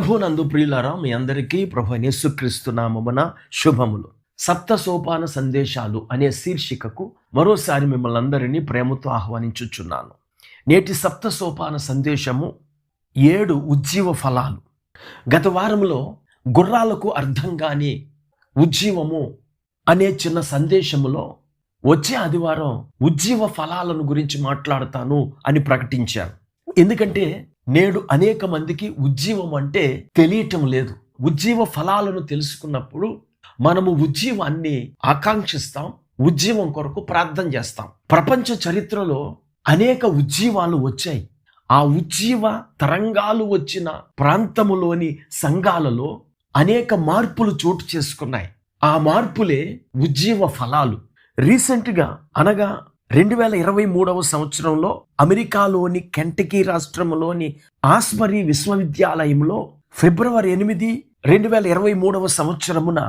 ప్రభునందు ప్రియులారా, మీ అందరికీ ప్రభు యేసుక్రీస్తు నామమున శుభములు. సప్త సోపాన సందేశాలు అనే శీర్షికకు మరోసారి మిమ్మల్ని అందరినీ ప్రేమతో ఆహ్వానించుచున్నాను. నేటి సప్త సోపాన సందేశము 7 ఉజ్జీవ ఫలాలు. గత వారంలో గుర్రాలకు అర్థం కాని ఉజ్జీవము అనే చిన్న సందేశములో వచ్చే ఆదివారం ఉజ్జీవ ఫలాలను గురించి మాట్లాడతాను అని ప్రకటించాను. ఎందుకంటే నేడు అనేక మందికి ఉజ్జీవం అంటే తెలియటం లేదు. ఉజ్జీవ ఫలాలను తెలుసుకున్నప్పుడు మనము ఉజ్జీవాన్ని ఆకాంక్షిస్తాం, ఉజ్జీవం కొరకు ప్రార్థన చేస్తాం. ప్రపంచ చరిత్రలో అనేక ఉజ్జీవాలు వచ్చాయి. ఆ ఉజ్జీవ తరంగాలు వచ్చిన ప్రాంతములోని సంఘాలలో అనేక మార్పులు చోటు చేసుకున్నాయి. ఆ మార్పులే ఉజ్జీవ ఫలాలు. రీసెంట్గా అనగా 2023 సంవత్సరంలో అమెరికాలోని కెంటకీ రాష్ట్రంలోని ఆస్బరీ విశ్వవిద్యాలయంలో ఫిబ్రవరి 8, 2023 సంవత్సరమున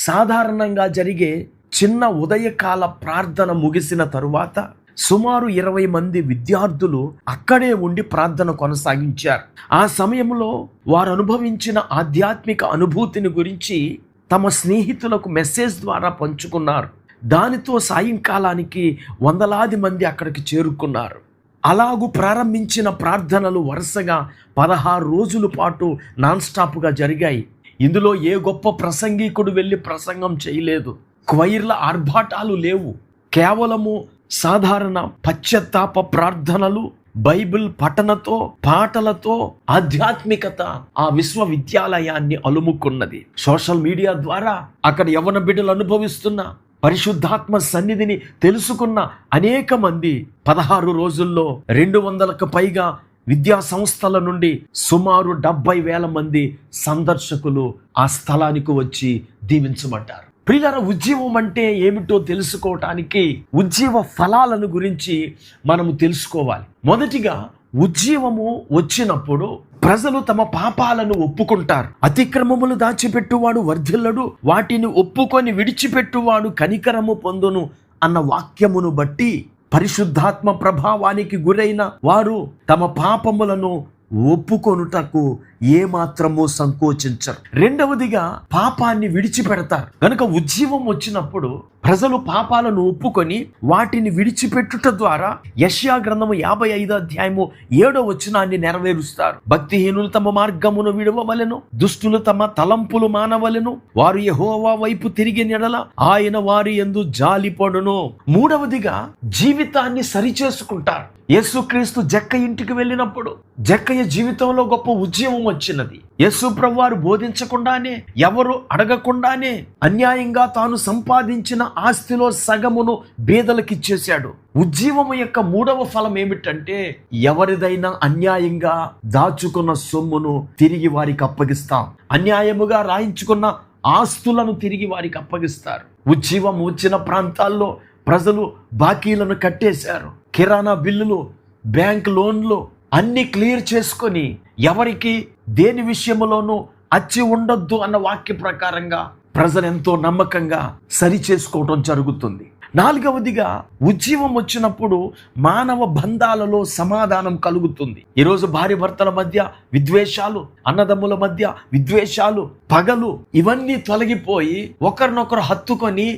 సాధారణంగా జరిగే చిన్న ఉదయకాల ప్రార్థన ముగిసిన తరువాత సుమారు 20 మంది విద్యార్థులు అక్కడే ఉండి ప్రార్థన కొనసాగించారు. ఆ సమయంలో వారు అనుభవించిన ఆధ్యాత్మిక అనుభూతిని గురించి తమ స్నేహితులకు మెసేజ్ ద్వారా పంచుకున్నారు. దానితో సాయంకాలానికి వందలాది మంది అక్కడికి చేరుకున్నారు. అలాగూ ప్రారంభించిన ప్రార్థనలు వరుసగా 16 రోజుల పాటు నాన్ స్టాప్గా జరిగాయి. ఇందులో ఏ గొప్ప ప్రసంగికుడు వెళ్ళి ప్రసంగం చేయలేదు. క్వైర్ల ఆర్భాటాలు లేవు. కేవలము సాధారణ పశ్చాత్తాప ప్రార్థనలు, బైబిల్ పఠనతో, పాటలతో ఆధ్యాత్మికత ఆ విశ్వవిద్యాలయాన్ని అలుముకున్నది. సోషల్ మీడియా ద్వారా అక్కడ యవ్వన బిడ్డలు అనుభవిస్తున్న పరిశుద్ధాత్మ సన్నిధిని తెలుసుకున్న అనేక మంది 16 రోజుల్లో 200కు పైగా విద్యా సంస్థల నుండి సుమారు 70,000 మంది సందర్శకులు ఆ స్థలానికి వచ్చి దీవించబడ్డారు. ప్రియులారా, ఉజ్జీవం అంటే ఏమిటో తెలుసుకోవటానికి ఉజ్జీవ ఫలాలను గురించి మనము తెలుసుకోవాలి. మొదటిగా ఉజ్జీవము వచ్చినప్పుడు ప్రజలు తమ పాపాలను ఒప్పుకుంటారు. అతిక్రమములు దాచిపెట్టువాడు వర్ధిల్లడు, వాటిని ఒప్పుకొని విడిచిపెట్టువాడు కనికరము పొందును అన్న వాక్యమును బట్టి పరిశుద్ధాత్మ ప్రభావానికి గురైన వారు తమ పాపములను ఒప్పుకొనుటకు ఏమాత్రము సంకోచించరు. రెండవదిగా పాపాన్ని విడిచిపెడతారు. కనుక ఉజ్జీవం వచ్చినప్పుడు ప్రజలు పాపాలను ఒప్పుకొని వాటిని విడిచిపెట్టుట ద్వారా యెషయా గ్రంథము 55 అధ్యాయము 7వ వచనాన్ని నెరవేరుస్తారు. భక్తిహీనులు తమ మార్గమును విడవవలెను, దుష్టులు తమ తలంపులు మానవలెను, వారు యెహోవా వైపు తిరిగి నెడల ఆయన వారి యందు జాలిపడును. మూడవదిగా జీవితాన్ని సరిచేసుకుంటారు. యేసుక్రీస్తు జక్క ఇంటికి వెళ్ళినప్పుడు జక్కయ్య జీవితంలో గొప్ప ఉజ్జీవం వచ్చినది. యేసు ప్రభువారు బోధించకుండానే, ఎవరు అడగకుండానే అన్యాయంగా తాను సంపాదించిన ఆస్తిలో సగమును బీదలకిచ్చేశాడు. ఉజ్జీవము యొక్క మూడవ ఫలం ఏమిటంటే ఎవరిదైనా అన్యాయంగా దాచుకున్న సొమ్మును తిరిగి వారికి అప్పగిస్తాం. అన్యాయముగా రాయించుకున్న ఆస్తులను తిరిగి వారికి అప్పగిస్తారు. ఉజ్జీవం వచ్చిన ప్రాంతాల్లో ప్రజలు బాకీలను కట్టేశారు. కిరాణా బిల్లులు, బ్యాంక్ లోన్లు అన్ని క్లియర్ చేసుకొని ఎవరికి దేని విషయంలోనూ అచ్చి ఉండొద్దు అన్న వాక్య ప్రకారంగా ప్రజలు ఎంతో నమ్మకంగా సరి చేసుకోవడం జరుగుతుంది. నాలుగవదిగా ఉజ్జీవం వచ్చినప్పుడు మానవ బంధాలలో సమాధానం కలుగుతుంది. ఈరోజు భార్య భర్తల మధ్య విద్వేషాలు, అన్నదమ్ముల మధ్య విద్వేషాలు, పగలు ఇవన్నీ తొలగిపోయి ఒకరినొకరు హత్తుకొని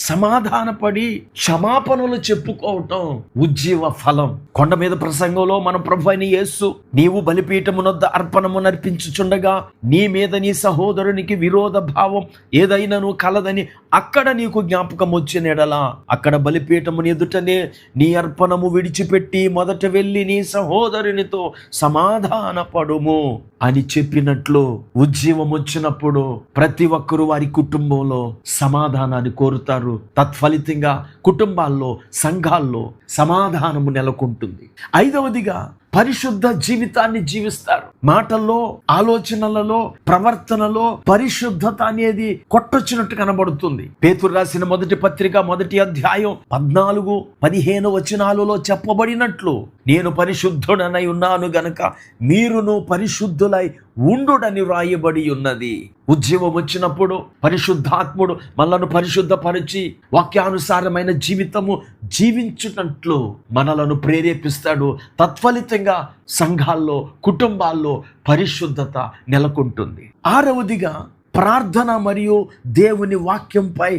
సమాధానపడి క్షమాపణలు చెప్పుకోవటం ఉజ్జీవ ఫలం. కొండ మీద ప్రసంగంలో మన ప్రభువైన యేసు, నీవు బలిపీఠమునొద్ద అర్పణము నర్పించుచుండగా నీ మీద నీ సహోదరునికి విరోధ భావం ఏదైనాను కలదని అక్కడ నీకు జ్ఞాపకం వచ్చిన ఎడలా అక్కడ బలిపీఠముని ఎదుటనే నీ అర్పణము విడిచిపెట్టి మొదట వెళ్ళి నీ సహోదరునితో సమాధానపడుము అని చెప్పినట్లు ఉజ్జీవం వచ్చినప్పుడు ప్రతి ఒక్కరూ వారి కుటుంబంలో సమాధానాన్ని కోరుతారు. తత్ఫలితంగా కుటుంబాల్లో, సంఘాల్లో సమాధానము నెలకొంటుంది. ఐదవదిగా పరిశుద్ధ జీవితాన్ని జీవిస్తారు. మాటల్లో, ఆలోచనలలో, ప్రవర్తనలో పరిశుద్ధత అనేది కొట్టొచ్చినట్టు కనబడుతుంది. పేతురు రాసిన మొదటి పత్రిక 1వ అధ్యాయం 14, 15 వచనాలలో చెప్పబడినట్లు నేను పరిశుద్ధుడనై ఉన్నాను గనక మీరును పరిశుద్ధులై ఉండుడని వ్రాయబడి ఉన్నది. ఉజ్జీవం వచ్చినప్పుడు పరిశుద్ధాత్ముడు మనలను పరిశుద్ధపరిచి వాక్యానుసారమైన జీవితము జీవించుటట్లు మనలను ప్రేరేపిస్తాడు. తత్ఫలితంగా సంఘాల్లో, కుటుంబాల్లో పరిశుద్ధత నెలకొంటుంది. ఆరవదిగా ప్రార్థన మరియు దేవుని వాక్యంపై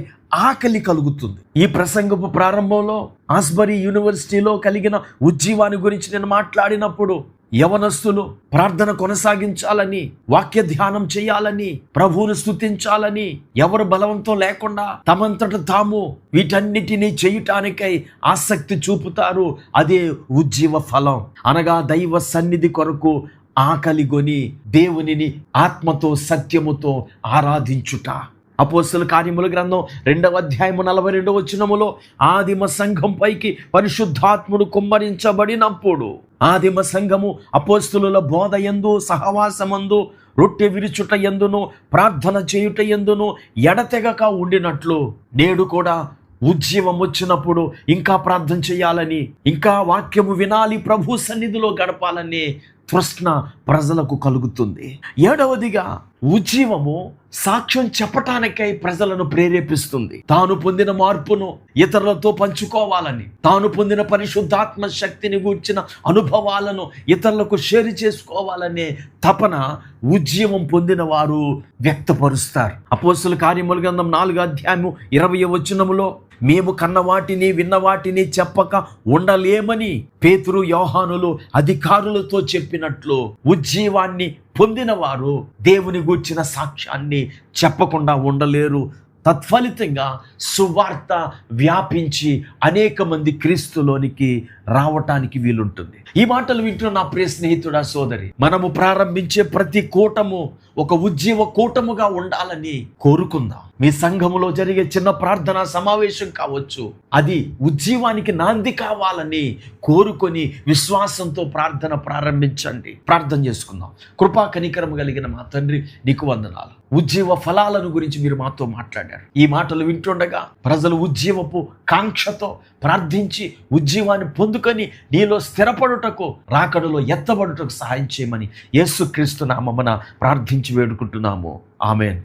ఆకలి కలుగుతుంది. ఈ ప్రసంగపు ప్రారంభంలో ఆస్బరీ యూనివర్సిటీలో కలిగిన ఉజ్జీవాన్ని గురించి నేను మాట్లాడినప్పుడు యవనస్తులు ప్రార్థన కొనసాగించాలని, వాక్య ధ్యానం చేయాలని, ప్రభువును స్తుతించాలని, ఎవరు బలవంతం లేకుండా తమంతట తాము వీటన్నిటినీ చేయటానికై ఆసక్తి చూపుతారు. అదే ఉజ్జీవ ఫలం, అనగా దైవ సన్నిధి కొరకు ఆకలిగొని దేవునిని ఆత్మతో సత్యముతో ఆరాధించుట. అపోస్తలుల కార్యముల గ్రంథం 2వ అధ్యాయము 42వ వచనములో ఆదిమ సంఘం పైకి పరిశుద్ధాత్ముడు కుమ్మరించబడినప్పుడు ఆదిమ సంఘము అపోస్తలుల బోధ యందు, సహవాసమందు, రొట్టె విరుచుట యందును, ప్రార్థన చేయుట యందును ఎడతెగక ఉండినట్లు నేడు కూడా ఉజ్జీవం వచ్చినప్పుడు ఇంకా ప్రార్థన చేయాలని, ఇంకా వాక్యము వినాలి, ప్రభు సన్నిధిలో గడపాలని తృష్ణ ప్రజలకు కలుగుతుంది. 7వదిగా ఉజ్జీవము సాక్ష్యం చెప్పటానికై ప్రజలను ప్రేరేపిస్తుంది. తాను పొందిన మార్పును ఇతరులతో పంచుకోవాలని, తాను పొందిన పరిశుద్ధాత్మ శక్తిని గూర్చిన అనుభవాలను ఇతరులకు షేర్ చేసుకోవాలనే తపన ఉజ్జీవం పొందిన వారు వ్యక్తపరుస్తారు. అపోస్తలుల కార్యముల గ్రంథం 4వ అధ్యాయము 20వ వచనములో మేము కన్నవాటిని విన్నవాటిని చెప్పక ఉండలేమని పేతురు, యోహానులు అధికారులతో చెప్పినట్లు ఉజ్జీవాన్ని పొందిన వారు దేవుని గూర్చిన సాక్ష్యాన్ని చెప్పకుండా ఉండలేరు. తత్ఫలితంగా సువార్త వ్యాపించి అనేక మంది క్రీస్తులోనికి రావటానికి వీలుంటుంది. ఈ మాటలు వింటున్న నా ప్రియ స్నేహితుడా, సోదరి, మనము ప్రారంభించే ప్రతి కూటము ఒక ఉజ్జీవ కూటముగా ఉండాలని కోరుకుందాం. మీ సంఘములో జరిగే చిన్న ప్రార్థనా సమావేశం కావచ్చు, అది ఉజ్జీవానికి నాంది కావాలని కోరుకొని విశ్వాసంతో ప్రార్థన ప్రారంభించండి. ప్రార్థన చేసుకుందాం. కృపా కనికరము కలిగిన మా తండ్రి, నీకు వందనాలు. ఉజ్జీవ ఫలాలను గురించి మీరు మాతో మాట్లాడారు. ఈ మాటలు వింటుండగా ప్రజలు ఉజ్జీవపు కాంక్షతో ప్రార్థించి ఉజ్జీవాన్ని పొందుకొని నీలో స్థిరపడుటకు, రాకడలో ఎత్తబడుటకు సహాయం చేయమని యేసుక్రీస్తు నామమున ప్రార్థించి వేడుకుంటున్నాము. ఆమేన్.